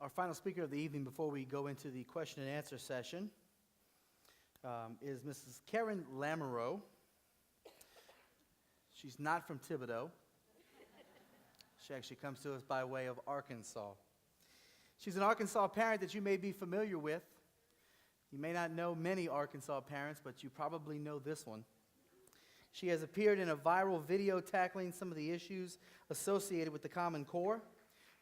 Our final speaker of the evening before we go into the question and answer session is Mrs. Karen Lamoreaux. She's not from Thibodaux. She actually comes to us by way of Arkansas. She's an Arkansas parent that you may be familiar with. You may not know many Arkansas parents, but you probably know this one. She has appeared in a viral video tackling some of the issues associated with the Common Core.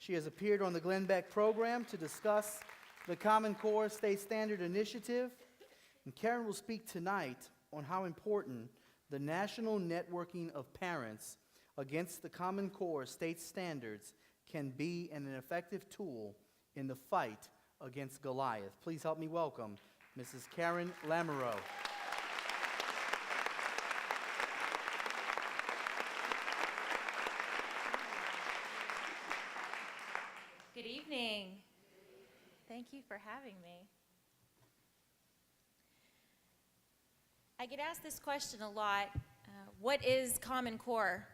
She has appeared on the Glenn Beck program to discuss the Common Core State Standard Initiative. And Karen will speak tonight on how important the national networking of parents against the Common Core state standards can be an effective tool in the fight against Goliath. Please help me welcome Mrs. Karen Lamoreaux. Good evening. Thank you for having me. I get asked this question a lot. What is Common Core?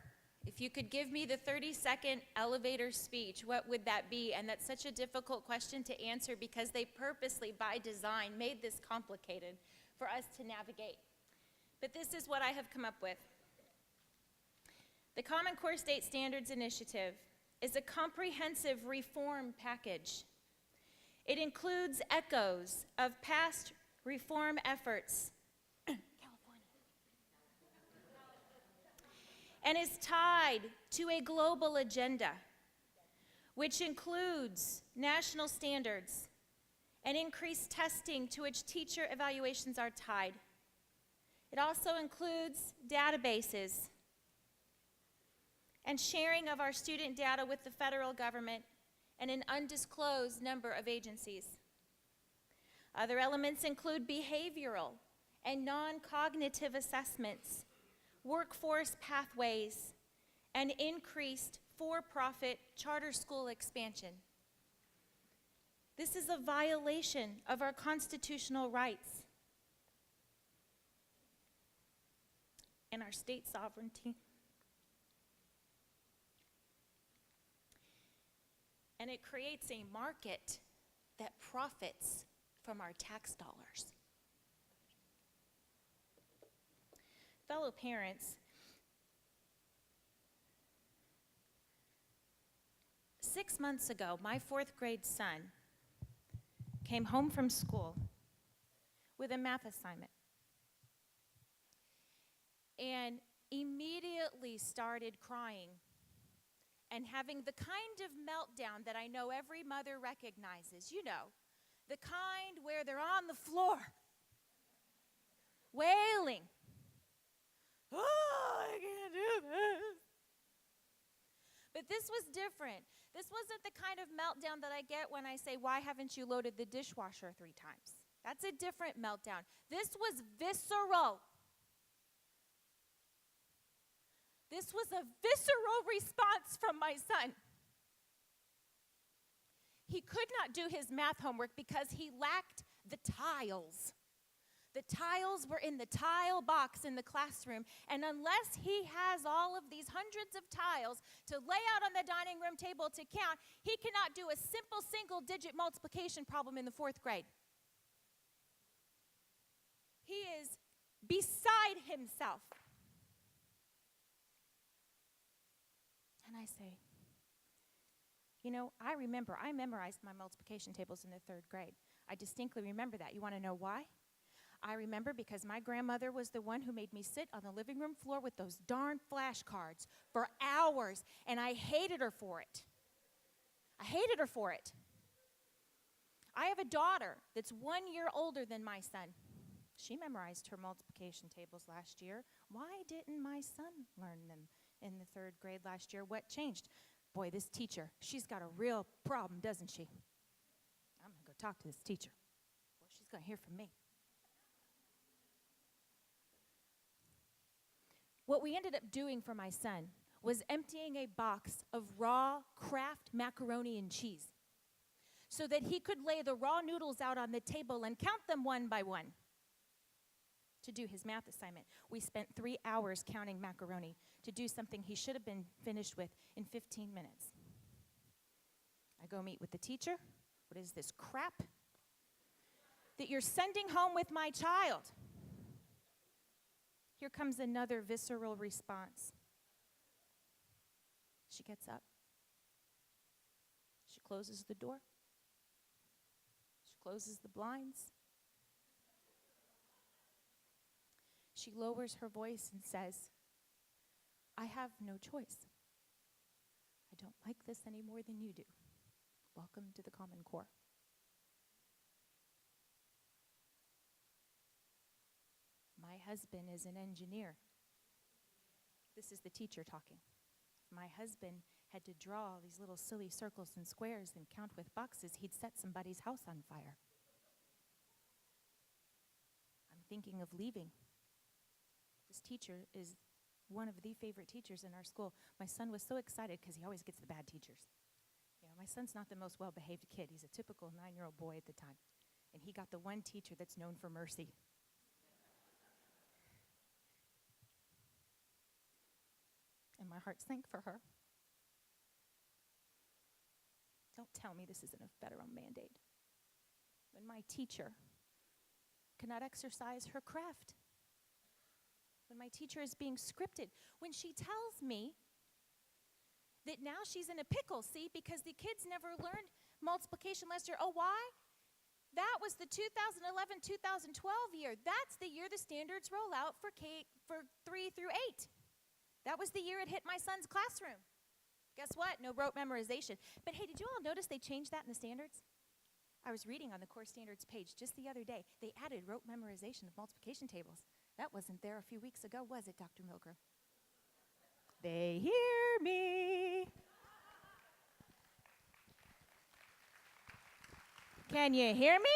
If you could give me the 30-second elevator speech, what would that be? And that's such a difficult question to answer because they purposely, by design, made this complicated for us to navigate. But this is what I have come up with. The Common Core State Standards Initiative is a comprehensive reform package. It includes echoes of past reform efforts and is tied to a global agenda, which includes national standards and increased testing to which teacher evaluations are tied. It also includes databases and sharing of our student data with the federal government and an undisclosed number of agencies. Other elements include behavioral and non-cognitive assessments, workforce pathways, and increased for-profit charter school expansion. This is a violation of our constitutional rights and our state sovereignty. And it creates a market that profits from our tax dollars. Fellow parents, 6 months ago, my 4th grade son came home from school with a math assignment and immediately started crying and having the kind of meltdown that I know every mother recognizes. You know, the kind where they're on the floor, wailing. Oh, I can't do this. But this was different. This wasn't the kind of meltdown that I get when I say, why haven't you loaded the dishwasher 3 times? That's a different meltdown. This was visceral. This was a visceral response from my son. He could not do his math homework because he lacked the tiles. The tiles were in the tile box in the classroom, and unless he has all of these hundreds of tiles to lay out on the dining room table to count, he cannot do a simple single-digit multiplication problem in the 4th grade. He is beside himself. And I say, you know, I memorized my multiplication tables in the 3rd grade. I distinctly remember that. You want to know why? I remember because my grandmother was the one who made me sit on the living room floor with those darn flashcards for hours, and I hated her for it. I hated her for it. I have a daughter that's 1 year older than my son. She memorized her multiplication tables last year. Why didn't my son learn them in the 3rd grade last year? What changed? Boy, this teacher, she's got a real problem, doesn't she? I'm going to go talk to this teacher. Boy, she's going to hear from me. What we ended up doing for my son was emptying a box of raw Kraft macaroni and cheese so that he could lay the raw noodles out on the table and count them one by one to do his math assignment. We spent 3 hours counting macaroni to do something he should have been finished with in 15 minutes. I go meet with the teacher. What is this crap that you're sending home with my child? Here comes another visceral response. She gets up. She closes the door. She closes the blinds. She lowers her voice and says, I have no choice. I don't like this any more than you do. Welcome to the Common Core. My husband is an engineer. This is the teacher talking. My husband had to draw these little silly circles and squares and count with boxes. He'd set somebody's house on fire. I'm thinking of leaving. This teacher is one of the favorite teachers in our school. My son was so excited because he always gets the bad teachers. You know, my son's not the most well-behaved kid. He's a typical 9-year-old boy at the time. And he got the one teacher that's known for mercy. And my heart sank for her. Don't tell me this isn't a federal mandate. When my teacher cannot exercise her craft. When my teacher is being scripted. When she tells me that now she's in a pickle, see, because the kids never learned multiplication last year. Oh, why? That was the 2011-2012 year. That's the year the standards roll out for 3 through 8. That was the year it hit my son's classroom. Guess what? No rote memorization. But hey, did you all notice they changed that in the standards? I was reading on the core standards page just the other day. They added rote memorization of multiplication tables. That wasn't there a few weeks ago, was it, Dr. Milgram? They hear me. Can you hear me,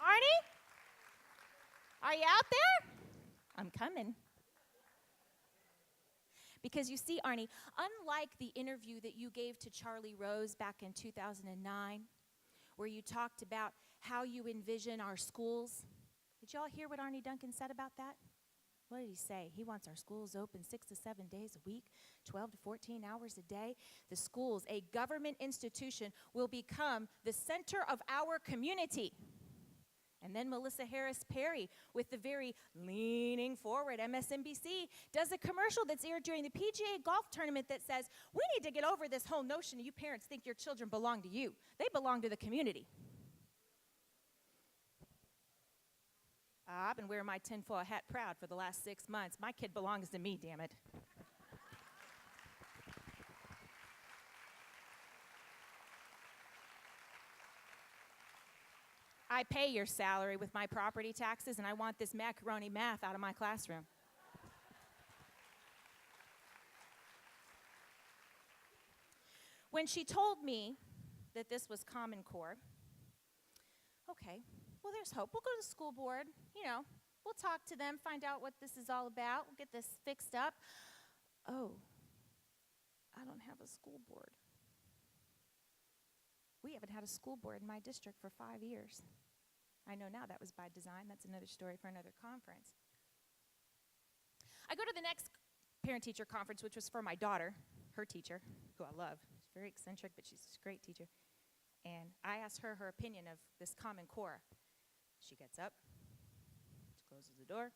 Arnie? Are you out there? I'm coming. Because you see, Arnie, unlike the interview that you gave to Charlie Rose back in 2009, where you talked about how you envision our schools, did y'all hear what Arnie Duncan said about that? What did he say? He wants our schools open 6 to 7 days a week, 12 to 14 hours a day. The schools, a government institution, will become the center of our community. And then Melissa Harris Perry, with the very leaning forward MSNBC, does a commercial that's aired during the PGA golf tournament that says, we need to get over this whole notion you parents think your children belong to you. They belong to the community. I've been wearing my tinfoil hat proud for the last 6 months. My kid belongs to me, damn it. I pay your salary with my property taxes, and I want this macaroni math out of my classroom. When she told me that this was Common Core, okay, well, there's hope. We'll go to the school board, we'll talk to them, find out what this is all about. We'll get this fixed up. Oh, I don't have a school board. We haven't had a school board in my district for 5 years. I know now that was by design. That's another story for another conference. I go to the next parent-teacher conference, which was for my daughter, her teacher, who I love. She's very eccentric, but she's a great teacher. And I asked her opinion of this Common Core. She gets up. She closes the door.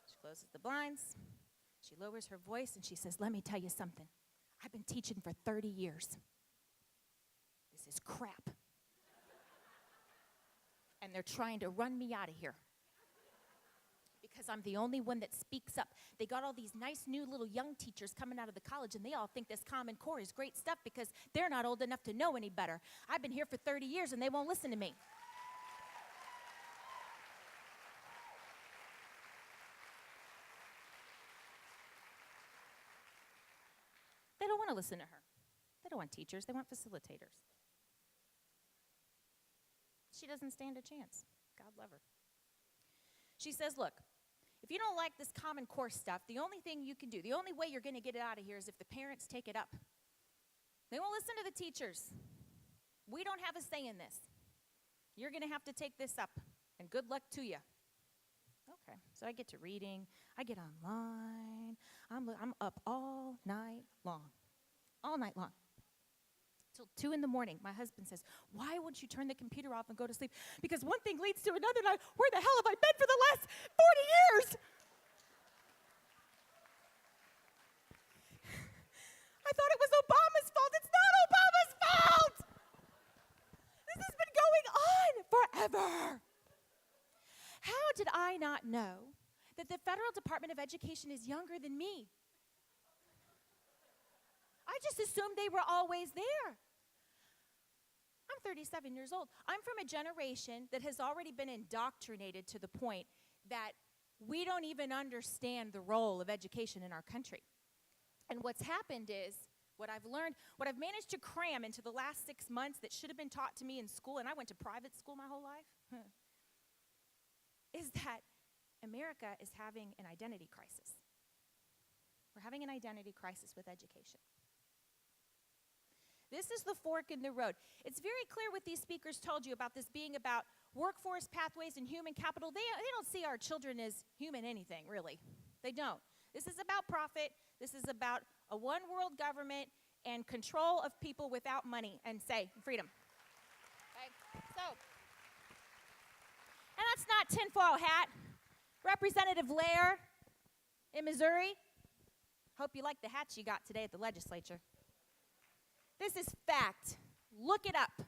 She closes the blinds. She lowers her voice, and she says, let me tell you something. I've been teaching for 30 years. This is crap. And they're trying to run me out of here because I'm the only one that speaks up. They got all these nice new little young teachers coming out of the college, and they all think this Common Core is great stuff because they're not old enough to know any better. I've been here for 30 years, and they won't listen to me. They don't want to listen to her. They don't want teachers. They want facilitators. She doesn't stand a chance. God love her. She says, look, if you don't like this Common Core stuff, the only thing you can do, the only way you're going to get it out of here is if the parents take it up. They won't listen to the teachers. We don't have a say in this. You're going to have to take this up, and good luck to you. Okay, so I get to reading. I get online. I'm up all night long. All night long. till 2 in the morning. My husband says, why won't you turn the computer off and go to sleep? Because one thing leads to another, and where the hell have I been for the last 40 years? I thought it was Obama's fault. It's not Obama's fault. This has been going on forever. How did I not know that the Federal Department of Education is younger than me? I just assumed they were always there. I'm 37 years old. I'm from a generation that has already been indoctrinated to the point that we don't even understand the role of education in our country. And what's happened is, what I've learned, what I've managed to cram into the last 6 months that should have been taught to me in school, and I went to private school my whole life, is that America is having an identity crisis. We're having an identity crisis with education. This is the fork in the road. It's very clear what these speakers told you about this being about workforce pathways and human capital. They don't see our children as human anything, really. They don't. This is about profit. This is about a one-world government and control of people without money and say, freedom. Okay? So, and that's not tinfoil hat. Representative Lair in Missouri. Hope you like the hats you got today at the legislature. This is fact. Look it up.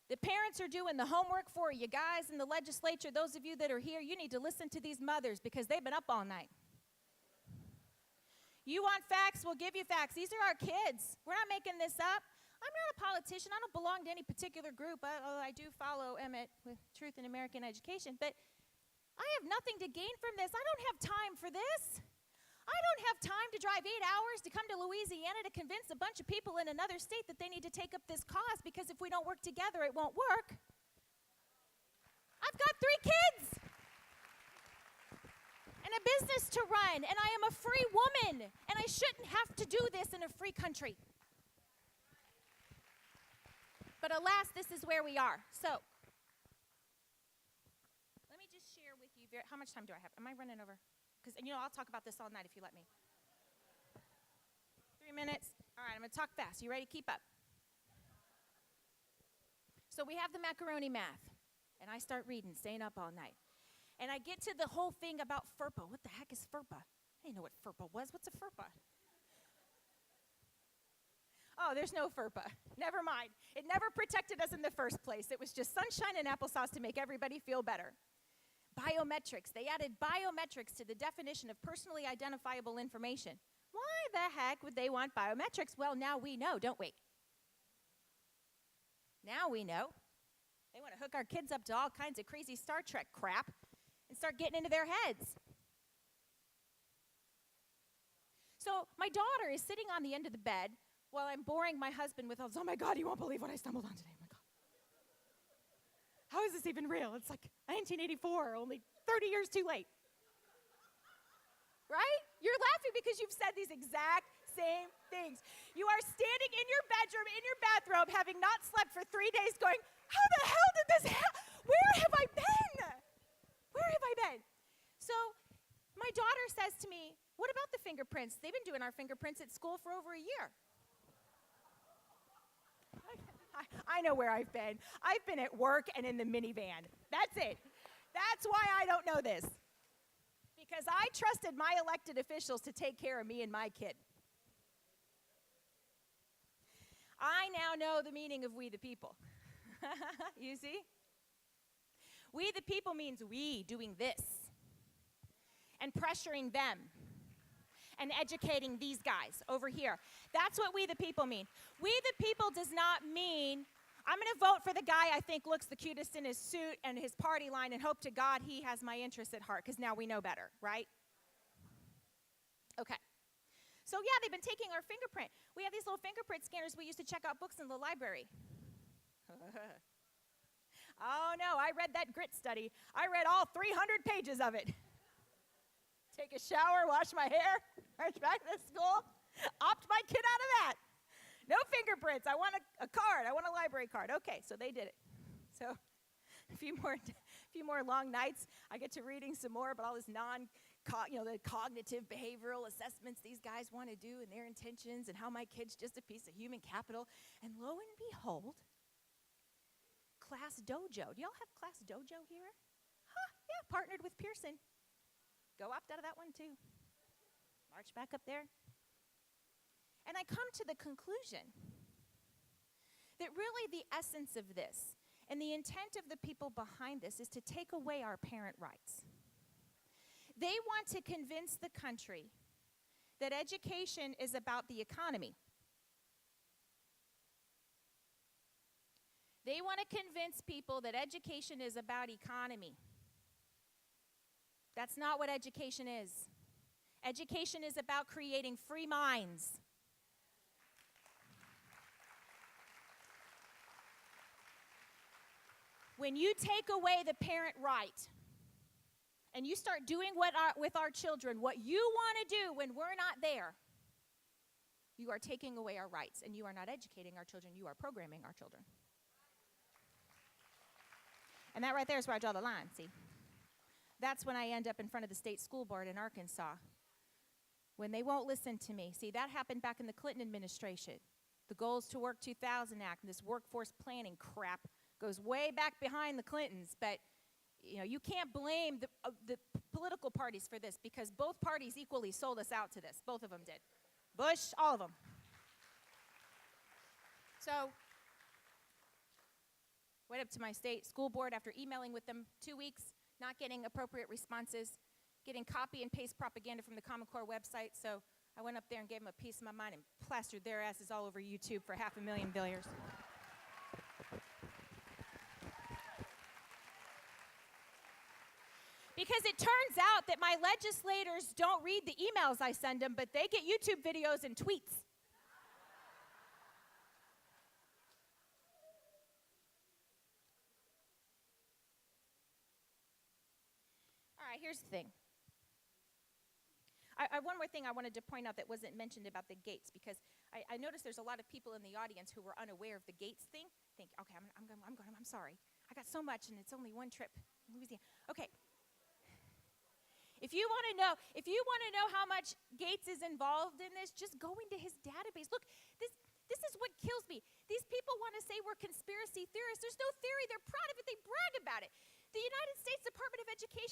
The parents are doing the homework for you guys in the legislature. Those of you that are here, you need to listen to these mothers because they've been up all night. You want facts? We'll give you facts. These are our kids. We're not making this up. I'm not a politician. I don't belong to any particular group. I do follow Emmett with Truth in American Education. But I have nothing to gain from this. I don't have time for this. I don't have time to drive 8 hours to come to Louisiana to convince a bunch of people in another state that they need to take up this cause because if we don't work together, it won't work. I've got 3 kids and a business to run, and I am a free woman, and I shouldn't have to do this in a free country. But alas, this is where we are. So, let me just share with you, how much time do I have? Am I running over? Because, I'll talk about this all night if you let me. 3 minutes? All right, I'm going to talk fast. You ready? Keep up. So we have the macaroni math, and I start reading, staying up all night. And I get to the whole thing about FERPA. What the heck is FERPA? I didn't know what FERPA was. What's a FERPA? Oh, there's no FERPA. Never mind. It never protected us in the first place. It was just sunshine and applesauce to make everybody feel better. Biometrics. They added biometrics to the definition of personally identifiable information. Why the heck would they want biometrics? Well, now we know, don't we? Now we know. They want to hook our kids up to all kinds of crazy Star Trek crap and start getting into their heads. So my daughter is sitting on the end of the bed while I'm boring my husband with, oh my God, you won't believe what I stumbled on today. Oh my God. How is this even real? It's like 1984, only 30 years too late. Right? You're laughing because you've said these exact same things. You are standing in your bedroom, in your bathrobe, having not slept for 3 days, going, how the hell did this happen? Where have I been? Where have I been? So my daughter says to me, what about the fingerprints? They've been doing our fingerprints at school for over a year. I know where I've been. I've been at work and in the minivan. That's it. That's why I don't know this. Because I trusted my elected officials to take care of me and my kid. I now know the meaning of we the people. You see? We the people means we doing this and pressuring them and educating these guys over here. That's what we the people mean. We the people does not mean I'm going to vote for the guy I think looks the cutest in his suit and his party line and hope to God he has my interests at heart because now we know better, right? Okay. So yeah, they've been taking our fingerprint. We have these little fingerprint scanners we used to check out books in the library. Oh no, I read that grit study. I read all 300 pages of it. Take a shower, wash my hair, march back to school, opt my kid out of that. No fingerprints. I want a card. I want a library card. Okay, so they did it. So a few more long nights. I get to reading some more about all this the cognitive behavioral assessments these guys want to do and their intentions and how my kid's just a piece of human capital. And lo and behold, Class Dojo. Do y'all have Class Dojo here? Huh, yeah, partnered with Pearson. Go opt out of that one too. March back up there. And I come to the conclusion that really the essence of this and the intent of the people behind this is to take away our parent rights. They want to convince the country that education is about the economy. They want to convince people that education is about economy. That's not what education is. Education is about creating free minds. When you take away the parent right and you start doing with our children what you want to do when we're not there, you are taking away our rights, and you are not educating our children, you are programming our children. And that right there is where I draw the line, see? That's when I end up in front of the state school board in Arkansas, when they won't listen to me. See, that happened back in the Clinton administration. The Goals to Work 2000 Act and this workforce planning crap goes way back behind the Clintons, but you can't blame the political parties for this, because both parties equally sold us out to this. Both of them did. Bush, all of them. So, went up to my state school board after emailing with them 2 weeks, not getting appropriate responses, getting copy and paste propaganda from the Common Core website. So I went up there and gave them a piece of my mind and plastered their asses all over YouTube for 500,000 viewers. Because it turns out that my legislators don't read the emails I send them, but they get YouTube videos and tweets. All right, here's the thing. One more thing I wanted to point out that wasn't mentioned about the gates, because I noticed there's a lot of people in the audience who were unaware of the gates thing. Think, okay, I'm sorry. I got so much, and it's only one trip in Louisiana. Okay. If you want to know how much Gates is involved in this, just go into his database. Look, this is what kills me. These people want to say we're conspiracy theorists. There's no theory. They're proud of it. They brag about it. The United States Department of Education